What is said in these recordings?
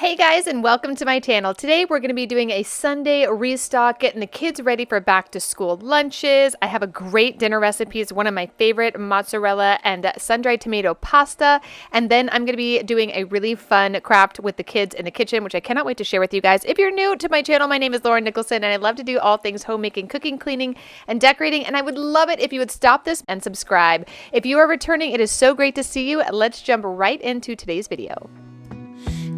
Hey guys, and welcome to my channel. Today we're going to be doing a Sunday restock, getting the kids ready for back to school lunches. I have a great dinner recipe. It's one of my favorite, mozzarella and sun-dried tomato pasta. And then I'm going to be doing a really fun craft with the kids in the kitchen, which I cannot wait to share with you guys. If you're new to my channel, my name is Nicholsen, and I love to do all things homemaking, cooking, cleaning, and decorating. And I would love it if you would stop this and subscribe. If you are returning, it is so great to see you. Let's jump right into today's video.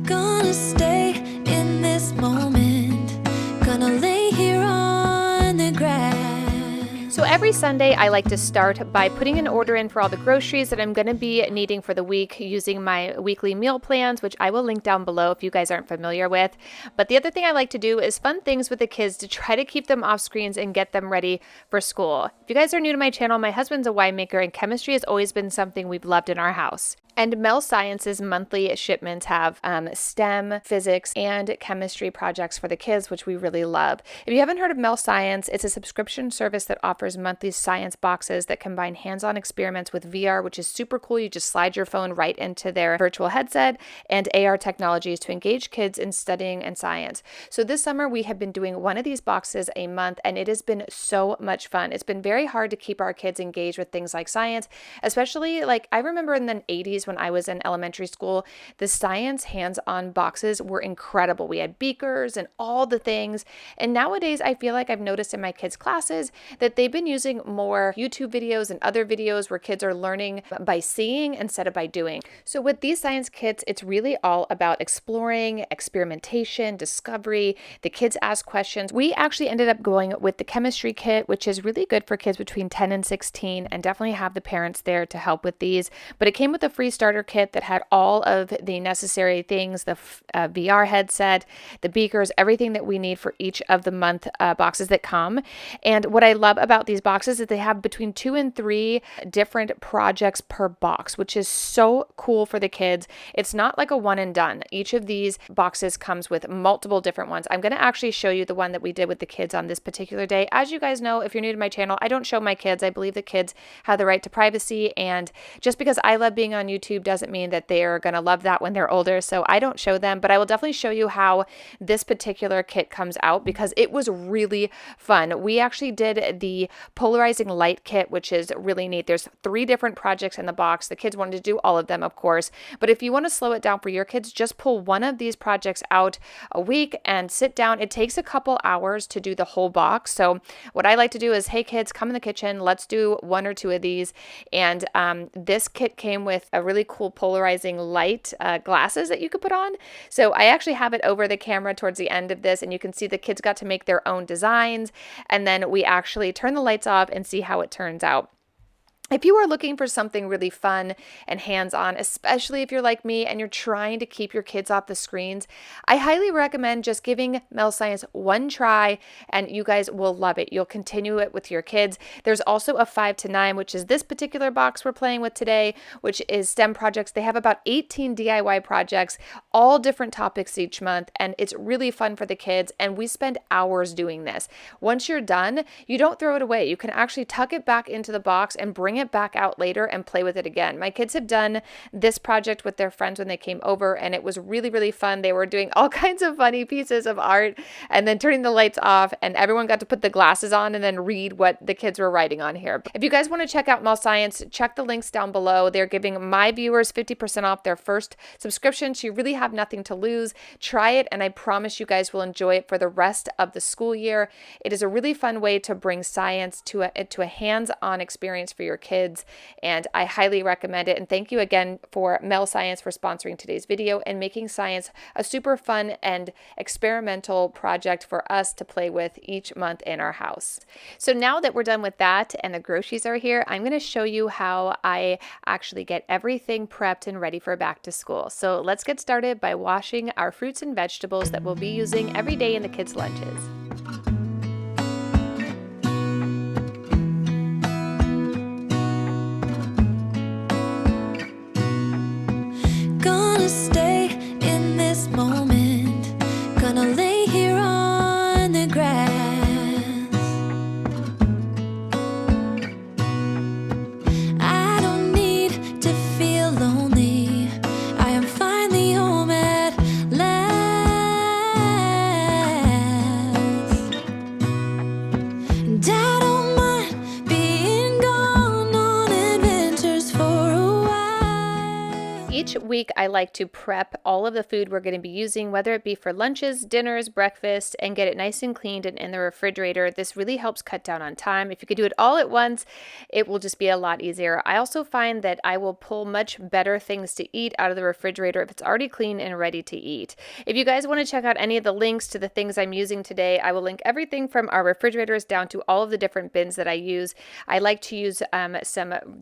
Gonna stay in this moment, gonna lay here on the grass. So every Sunday I like to start by putting an order in for all the groceries that I'm going to be needing for the week using my weekly meal plans, which I will link down below if you guys aren't familiar with. But the other thing I like to do is fun things with the kids to try to keep them off screens and get them ready for school. If you guys are new to my channel, my husband's a winemaker and chemistry has always been something we've loved in our house. And Mel Science's monthly shipments have STEM, physics, and chemistry projects for the kids, which we really love. If you haven't heard of Mel Science, it's a subscription service that offers monthly science boxes that combine hands-on experiments with VR, which is super cool. You just slide your phone right into their virtual headset, and AR technologies to engage kids in studying and science. So this summer, we have been doing one of these boxes a month, and it has been so much fun. It's been very hard to keep our kids engaged with things like science, especially like I remember in the 80s when I was in elementary school, the science hands-on boxes were incredible. We had beakers and all the things. And nowadays, I feel like I've noticed in my kids' classes that they've been using more YouTube videos and other videos where kids are learning by seeing instead of by doing. So with these science kits, it's really all about exploring, experimentation, discovery. The kids ask questions. We actually ended up going with the chemistry kit, which is really good for kids between 10 and 16, and definitely have the parents there to help with these. But it came with a free starter kit that had all of the necessary things, the VR headset, the beakers, everything that we need for each of the month boxes that come. And what I love about these boxes is they have between 2 and 3 different projects per box, which is so cool for the kids. It's not like a one and done. Each of these boxes comes with multiple different ones. I'm going to actually show you the one that we did with the kids on this particular day. As you guys know, if you're new to my channel, I don't show my kids. I believe the kids have the right to privacy, and just because I love being on YouTube doesn't mean that they're going to love that when they're older, so I don't show them, but I will definitely show you how this particular kit comes out because it was really fun. We actually did the polarizing light kit, which is really neat. There's 3 different projects in the box. The kids wanted to do all of them, of course, but if you want to slow it down for your kids, just pull one of these projects out a week and sit down. It takes a couple hours to do the whole box, so what I like to do is, hey kids, come in the kitchen, let's do 1 or 2 of these. And this kit came with a really cool polarizing light glasses that you could put on. So I actually have it over the camera towards the end of this, and you can see the kids got to make their own designs, and then we actually turn the lights off and see how it turns out. If you are looking for something really fun and hands-on, especially if you're like me and you're trying to keep your kids off the screens, I highly recommend just giving Mel Science one try, and you guys will love it. You'll continue it with your kids. There's also a 5 to 9, which is this particular box we're playing with today, which is STEM projects. They have about 18 DIY projects, all different topics each month, and it's really fun for the kids, and we spend hours doing this. Once you're done, you don't throw it away. You can actually tuck it back into the box and bring it back out later and play with it again. My kids have done this project with their friends when they came over, and it was really, really fun. They were doing all kinds of funny pieces of art and then turning the lights off, and everyone got to put the glasses on and then read what the kids were writing on here. If you guys want to check out Mel Science, check the links down below. They're giving my viewers 50% off their first subscription, so you really have nothing to lose. Try it, and I promise you guys will enjoy it for the rest of the school year. It is a really fun way to bring science to a hands-on experience for your kids. And I highly recommend it. And thank you again for Mel Science for sponsoring today's video and making science a super fun and experimental project for us to play with each month in our house. So now that we're done with that and the groceries are here, I'm going to show you how I actually get everything prepped and ready for back to school. So let's get started by washing our fruits and vegetables that we'll be using every day in the kids' lunches. Gonna stay in this moment, gonna lay here on the grass. I don't need to feel lonely, I am finally home at last. each week I like to prep all of the food we're going to be using, whether it be for lunches, dinners, breakfast, and get it nice and cleaned and in the refrigerator. This really helps cut down on time. If you could do it all at once, it will just be a lot easier. I also find that I will pull much better things to eat out of the refrigerator if it's already clean and ready to eat. If you guys want to check out any of the links to the things I'm using today, I will link everything from our refrigerators down to all of the different bins that I use. I like to use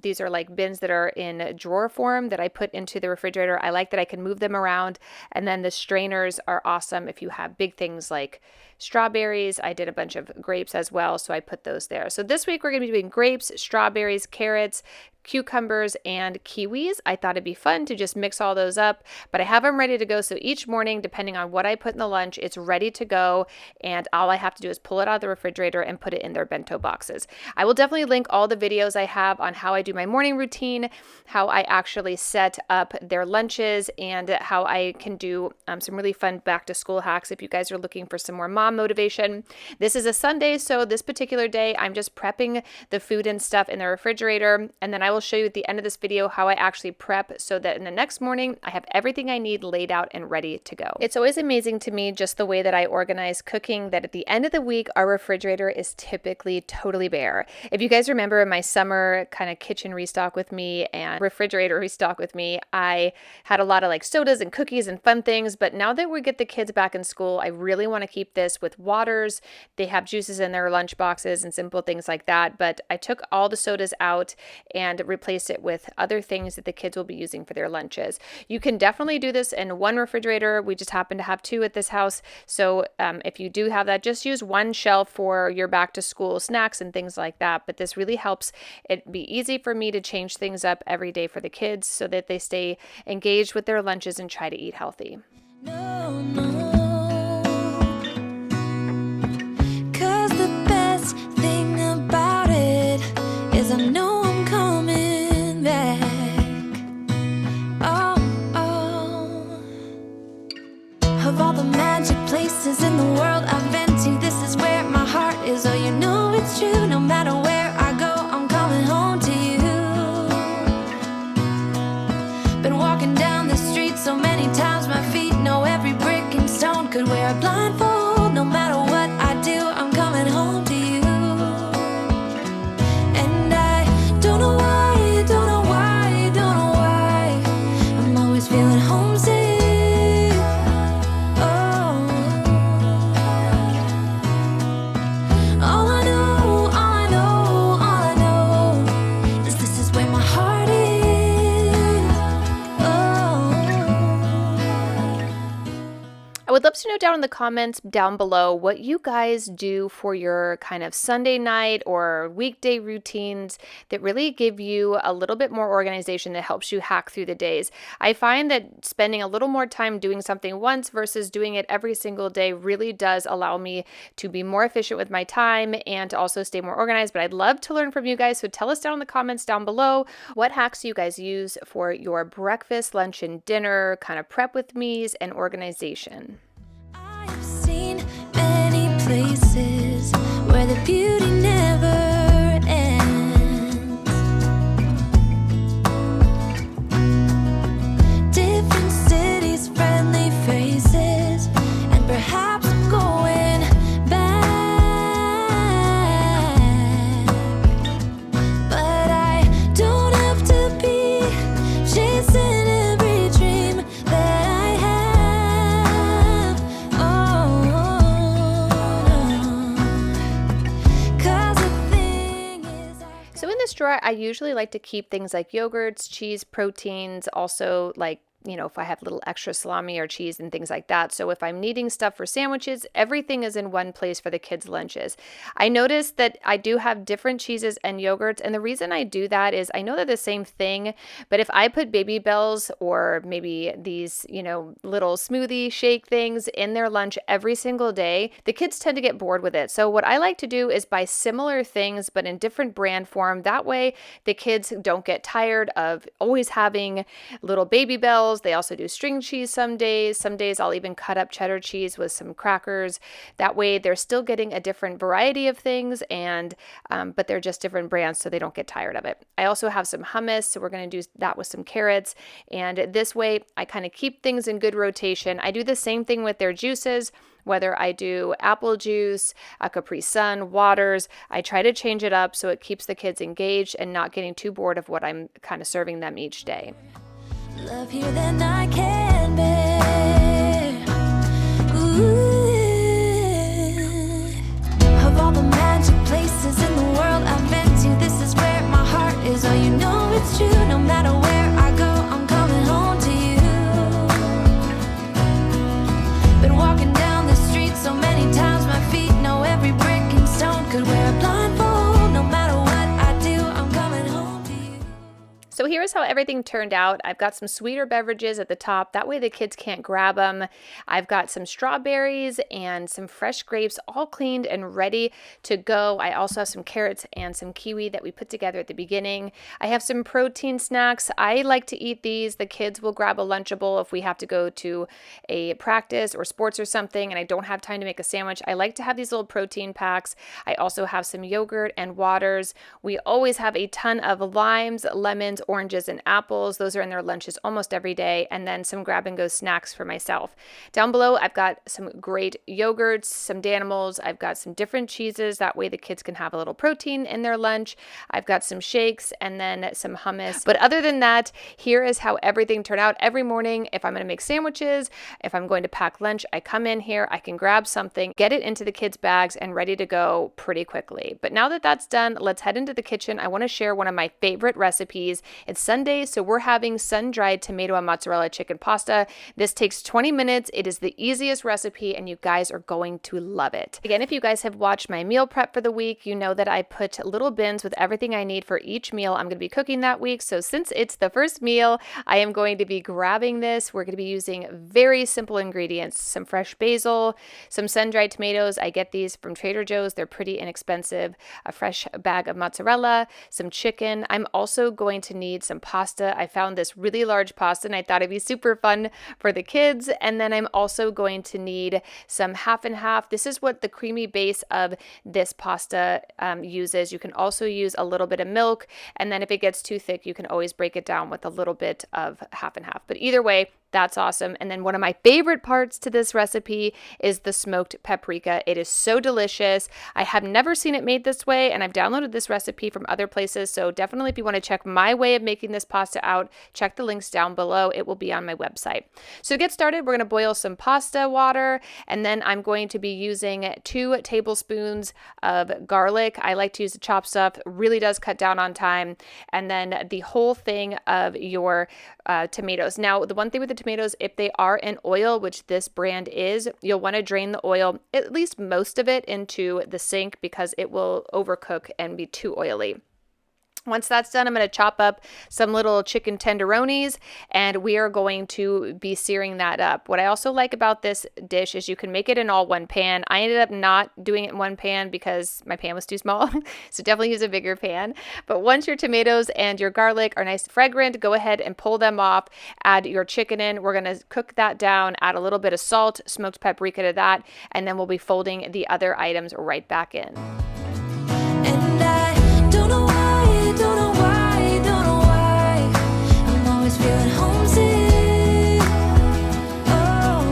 these are like bins that are in drawer form that I put into the refrigerator. I like that I can move them around. And then the strainers are awesome if you have big things like strawberries. I did a bunch of grapes as well, so I put those there. So this week we're going to be doing grapes, strawberries, carrots, cucumbers, and kiwis. I thought it'd be fun to just mix all those up, but I have them ready to go. So each morning, depending on what I put in the lunch, it's ready to go. And all I have to do is pull it out of the refrigerator and put it in their bento boxes. I will definitely link all the videos I have on how I do my morning routine, how I actually set up their lunches, and how I can do some really fun back to school hacks if you guys are looking for some more mom motivation. This is a Sunday, so this particular day, I'm just prepping the food and stuff in the refrigerator, and then I will show you at the end of this video how I actually prep so that in the next morning I have everything I need laid out and ready to go. It's always amazing to me just the way that I organize cooking, that at the end of the week our refrigerator is typically totally bare. If you guys remember my summer kind of kitchen restock with me and refrigerator restock with me, I had a lot of like sodas and cookies and fun things, but now that we get the kids back in school, I really want to keep this with waters. They have juices in their lunch boxes and simple things like that, but I took all the sodas out and replace it with other things that the kids will be using for their lunches. You can definitely do this in one refrigerator. We just happen to have two at this house. So if you do have that, just use one shelf for your back to school snacks and things like that. But this really helps it be easy for me to change things up every day for the kids so that they stay engaged with their lunches and try to eat healthy. No, no. 'Cause the best thing about it is I know I'm coming back. Oh, oh. Of all the magic places in the world I've been to, this is where my heart is. Oh, you know it's true. No matter where I go, I'm coming home to you. Been walking down the street so many times, my feet know every brick and stone. Could wear a blindfold, no matter what I do, I'm coming home to you. And I don't know why, don't know why, don't know why, I'm always feeling homesick. Oh, all I know, all I know, all I know is this is where my heart is. Oh. I would love to know down in the comments down below what you guys do for your kind of Sunday night or weekday routines that really give you a little bit more organization that helps you hack through the days. I find that spending a little more time doing something once versus doing it every single day really does allow me to be more efficient with my time and to also stay more organized. But I'd love to learn from you guys. So tell us down in the comments down below what hacks you guys use for your breakfast, lunch, and dinner kind of prep with me's and organization. I've seen many places where the beauty never ends. Different cities, friendly faces, and perhaps I'm going back. But I don't have to be chasing every dream that I have. Oh, no. 'Cause the thing is, So in this drawer, I usually like to keep things like yogurts, cheese, proteins, also like if I have little extra salami or cheese and things like that. So if I'm needing stuff for sandwiches, everything is in one place for the kids' lunches. I noticed that I do have different cheeses and yogurts. And the reason I do that is I know they're the same thing, but if I put Baby Bells or maybe these, little smoothie shake things in their lunch every single day, the kids tend to get bored with it. So what I like to do is buy similar things, but in different brand form. That way the kids don't get tired of always having little Baby Bells meals. They also do string cheese some days. Some days I'll even cut up cheddar cheese with some crackers. That way they're still getting a different variety of things, and but they're just different brands so they don't get tired of it. I also have some hummus, so we're going to do that with some carrots. And this way I kind of keep things in good rotation. I do the same thing with their juices. Whether I do apple juice, a Capri Sun, waters, I try to change it up so it keeps the kids engaged and not getting too bored of what I'm kind of serving them each day. Love you than I can bear. Ooh. Of all the magic places in the world I've been to, this is where my heart is. Oh, you know it's true. No matter where I go, I'm coming home to you. Been walking down the street so many times, my feet know every brick and stone. Could wear a blindfold. No matter what I do, I'm coming home to you. So here's how everything turned out. I've got some sweeter beverages at the top. That way the kids can't grab them. I've got some strawberries and some fresh grapes all cleaned and ready to go. I also have some carrots and some kiwi that we put together at the beginning. I have some protein snacks. I like to eat these. The kids will grab a Lunchable if we have to go to a practice or sports or something and I don't have time to make a sandwich. I like to have these little protein packs. I also have some yogurt and waters. We always have a ton of limes, lemons, oranges, and apples. Those are in their lunches almost every day. And then some grab and go snacks for myself. Down below, I've got some great yogurts, some Danimals. I've got some different cheeses. That way the kids can have a little protein in their lunch. I've got some shakes and then some hummus. But other than that, here is how everything turned out. Every morning, if I'm going to make sandwiches, if I'm going to pack lunch, I come in here, I can grab something, get it into the kids' bags and ready to go pretty quickly. But now that that's done, let's head into the kitchen. I want to share one of my favorite recipes. It's Sunday, so we're having sun-dried tomato and mozzarella chicken pasta. This takes 20 minutes. It is the easiest recipe, and you guys are going to love it. Again, if you guys have watched my meal prep for the week, you know that I put little bins with everything I need for each meal I'm going to be cooking that week. So since it's the first meal, I am going to be grabbing this. We're going to be using very simple ingredients, some fresh basil, some sun-dried tomatoes. I get these from Trader Joe's. They're pretty inexpensive. A fresh bag of mozzarella, some chicken. I'm also going to need some pasta. I found this really large pasta and I thought it'd be super fun for the kids. And then I'm also going to need some half and half. This is what the creamy base of this pasta uses. You can also use a little bit of milk. And then if it gets too thick, you can always break it down with a little bit of half and half. But either way, that's awesome. And then one of my favorite parts to this recipe is the smoked paprika. It is so delicious. I have never seen it made this way, and I've downloaded this recipe from other places. So definitely if you want to check my way of making this pasta out, check the links down below. It will be on my website. So to get started, we're going to boil some pasta water, and then I'm going to be using 2 tablespoons of garlic. I like to use the chopped stuff. It really does cut down on time. And then the whole thing of your tomatoes. Now, the one thing with the tomatoes, if they are in oil, which this brand is, you'll want to drain the oil, at least most of it, into the sink because it will overcook and be too oily. Once that's done, I'm going to chop up some little chicken tenderonis and we are going to be searing that up. What I also like about this dish is you can make it in all one pan. I ended up not doing it in one pan because my pan was too small. So definitely use a bigger pan. But once your tomatoes and your garlic are nice and fragrant, go ahead and pull them off. Add your chicken in. We're going to cook that down, add a little bit of salt, smoked paprika to that, and then we'll be folding the other items right back in. And I don't know why, don't know why, don't know why I'm always feeling homesick. Oh,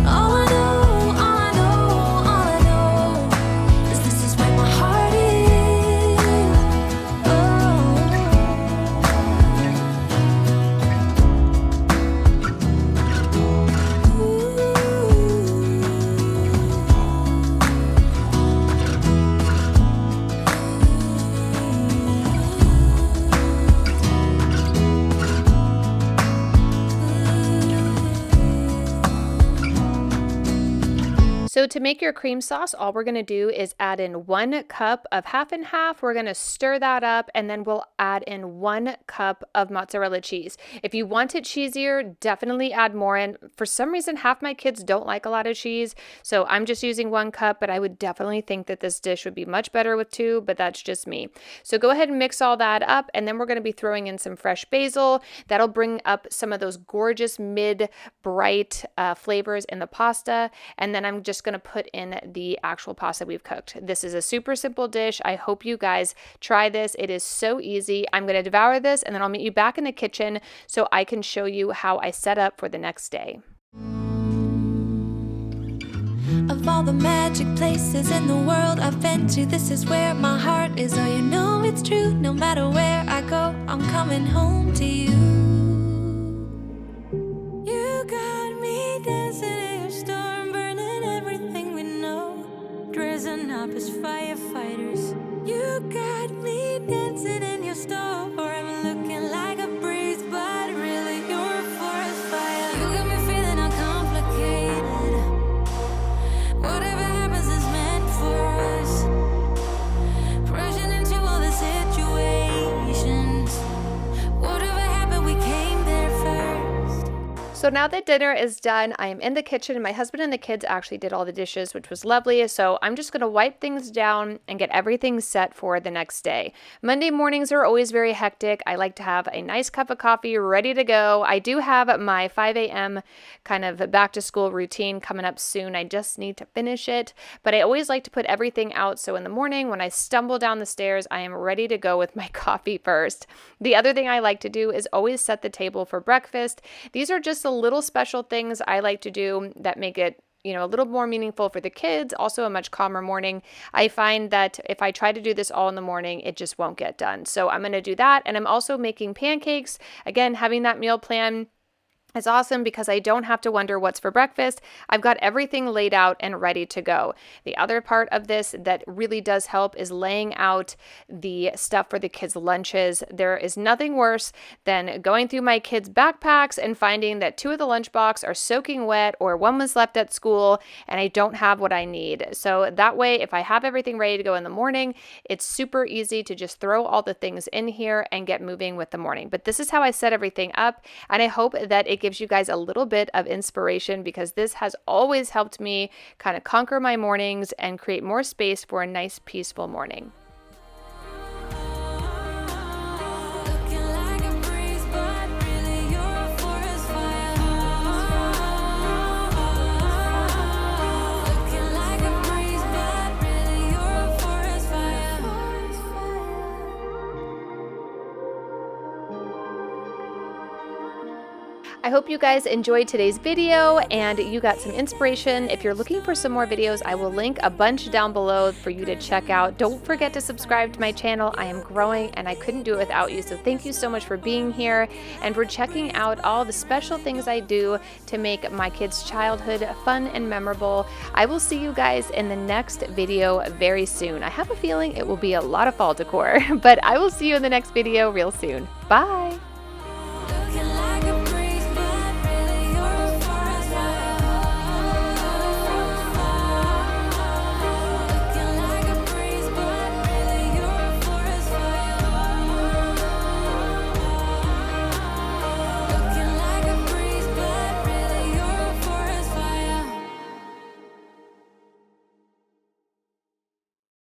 all I know, all I know, all I know is this is where my heart is. Oh, ooh. So to make your cream sauce, all we're going to do is add in 1 cup of half and half. We're going to stir that up, and then we'll add in 1 cup of mozzarella cheese. If you want it cheesier, definitely add more in. For some reason, half my kids don't like a lot of cheese, so I'm just using 1 cup, but I would definitely think that this dish would be much better with 2, but that's just me. So go ahead and mix all that up, and then we're going to be throwing in some fresh basil. That'll bring up some of those gorgeous mid-bright flavors in the pasta, and then I'm just going to put in the actual pasta we've cooked. This is a super simple dish. I hope you guys try this. It is so easy. I'm going to devour this, and then I'll meet you back in the kitchen so I can show you how I set up for the next day. Of all the magic places in the world I've been to, this is where my heart is. Oh, you know it's true. No matter where I go, I'm coming home to you. You got me dancing in your storm, burning everything we know, dressing up as firefighters. You got me dancing in your storm, looking like a breeze, but really you're a forest fire. You got me feeling uncomplicated. Whatever happens is meant for us. Rushing into all the situations. Whatever happened, we came there first. So now that dinner is done, I am in the kitchen. My husband and the kids actually did all the dishes, which was lovely. So I'm just going to wipe things down and get everything set for the next day. Monday mornings are always very hectic. I like to have a nice cup of coffee ready to go. I do have my 5 a.m. kind of back to school routine coming up soon. I just need to finish it. But I always like to put everything out. So in the morning when I stumble down the stairs, I am ready to go with my coffee first. The other thing I like to do is always set the table for breakfast. These are just the little special things I like to do that make it a little more meaningful for the kids, also a much calmer morning. I find that if I try to do this all in the morning, it just won't get done. So I'm going to do that. And I'm also making pancakes. Again, having that meal plan is awesome because I don't have to wonder what's for breakfast. I've got everything laid out and ready to go. The other part of this that really does help is laying out the stuff for the kids' lunches. There is nothing worse than going through my kids' backpacks and finding that 2 of the lunchbox are soaking wet or 1 was left at school and I don't have what I need. So that way, if I have everything ready to go in the morning, it's super easy to just throw all the things in here and get moving with the morning. But this is how I set everything up, and I hope that it gives you guys a little bit of inspiration because this has always helped me kind of conquer my mornings and create more space for a nice, peaceful morning. I hope you guys enjoyed today's video and you got some inspiration. If you're looking for some more videos, I will link a bunch down below for you to check out. Don't forget to subscribe to my channel. I am growing and I couldn't do it without you. So thank you so much for being here and for checking out all the special things I do to make my kids' childhood fun and memorable. I will see you guys in the next video very soon. I have a feeling it will be a lot of fall decor, but I will see you in the next video real soon. Bye.